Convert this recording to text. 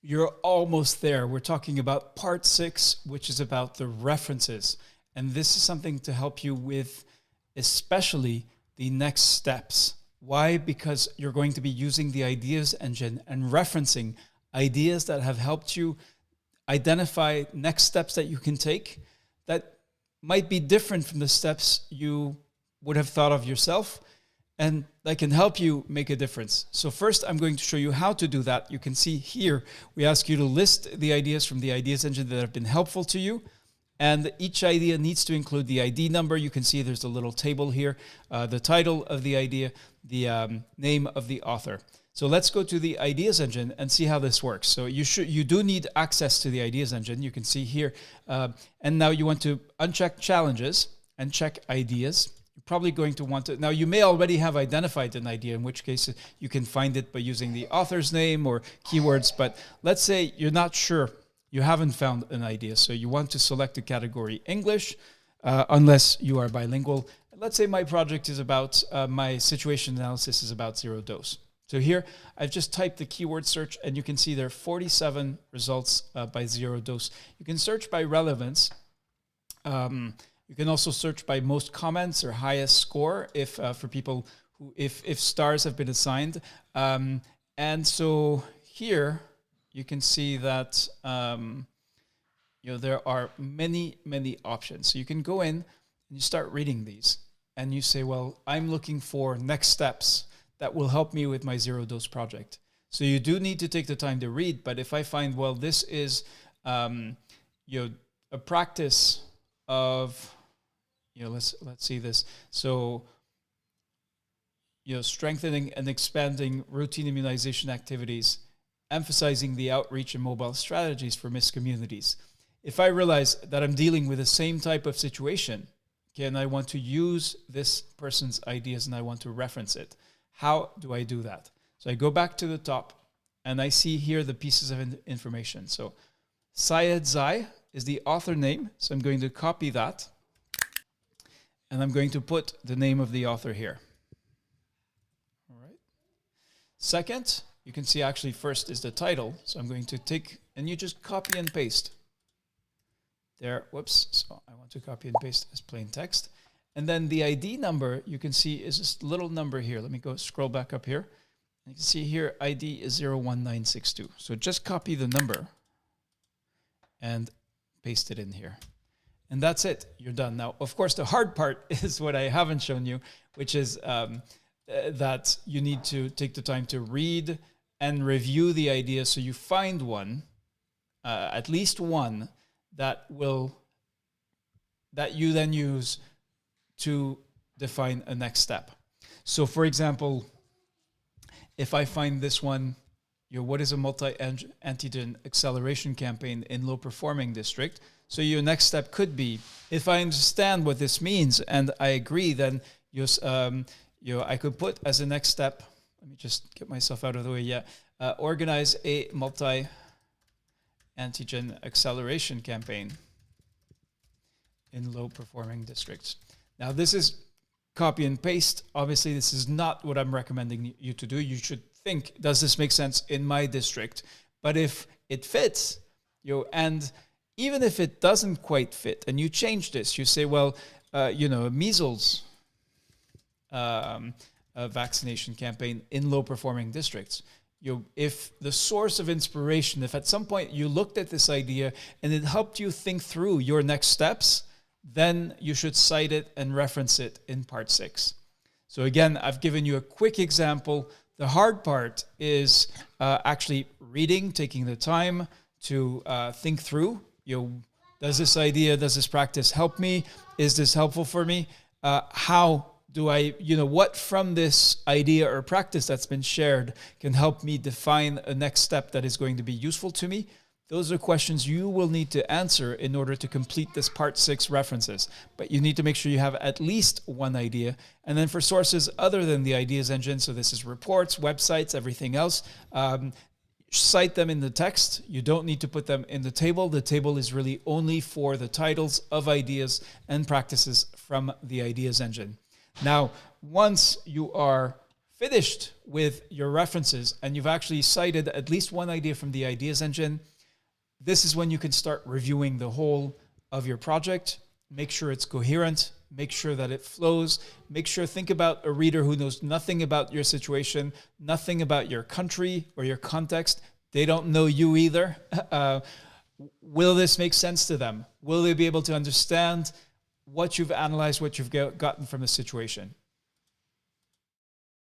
You're almost there. We're talking about part 6, which is about the references. And this is something to help you with especially the next steps. Why? Because you're going to be using the ideas engine and referencing ideas that have helped you identify next steps that you can take that might be different from the steps you would have thought of yourself, and that can help you make a difference. So first, I'm going to show you how to do that. You can see here, we ask you to list the ideas from the ideas engine that have been helpful to you. And each idea needs to include the ID number. You can see there's a little table here, the title of the idea, the name of the author. So let's go to the ideas engine and see how this works. So you do need access to the ideas engine. You can see here. And now you want to uncheck challenges and check ideas. You're probably going to want to, now you may already have identified an idea, in which case you can find it by using the author's name or keywords. But let's say you're not sure, you haven't found an idea. So you want to select the category English, unless you are bilingual. Let's say my project is about, my situation analysis is about zero dose. So here, I've just typed the keyword search, and you can see there are 47 results by zero dose. You can search by relevance. You can also search by most comments or highest score if for people who, if stars have been assigned. And so here, you can see that there are many options. So you can go in and you start reading these, and you say, well, I'm looking for next steps that will help me with my zero dose project. So you do need to take the time to read, but if I find, well, this is a practice of, let's see this. So, strengthening and expanding routine immunization activities, emphasizing the outreach and mobile strategies for missed communities. If I realize that I'm dealing with the same type of situation, okay, and I want to use this person's ideas and I want to reference it, how do I do that? So I go back to the top and I see here the pieces of information. So Syed Zai is the author name. So I'm going to copy that and I'm going to put the name of the author here. All right. Second, you can see actually first is the title. So I'm going to take, and you just copy and paste. There, whoops. So I want to copy and paste as plain text. And then the ID number, you can see, is this little number here. Let me go scroll back up here. You can see here, ID is 01962. So just copy the number and paste it in here. And that's it. You're done. Now, of course, the hard part is what I haven't shown you, which is that you need to take the time to read and review the idea so you find one, at least one, that you then use to define a next step. So for example, if I find this one, what is a multi-antigen acceleration campaign in low-performing district? So your next step could be, if I understand what this means and I agree, then I could put as a next step, let me just get myself out of the way, organize a multi-antigen acceleration campaign in low-performing districts. Now, this is copy and paste. Obviously, this is not what I'm recommending you to do. You should think, does this make sense in my district? But if it fits, and even if it doesn't quite fit, and you change this, you say, well, measles vaccination campaign in low-performing districts. If the source of inspiration, if at some point you looked at this idea and it helped you think through your next steps, then you should cite it and reference it in part 6. So again, I've given you a quick example. The hard part is actually reading, taking the time to think through, does this practice help me? Is this helpful for me? How do I, what from this idea or practice that's been shared can help me define a next step that is going to be useful to me? Those are questions you will need to answer in order to complete this part 6 references. But you need to make sure you have at least one idea. And then for sources other than the ideas engine, so this is reports, websites, everything else, cite them in the text. You don't need to put them in the table. The table is really only for the titles of ideas and practices from the ideas engine. Now, once you are finished with your references and you've actually cited at least one idea from the ideas engine, this is when you can start reviewing the whole of your project. Make sure it's coherent, make sure that it flows, think about a reader who knows nothing about your situation, nothing about your country or your context. They don't know you either. Will this make sense to them? Will they be able to understand what you've analyzed, what you've gotten from the situation?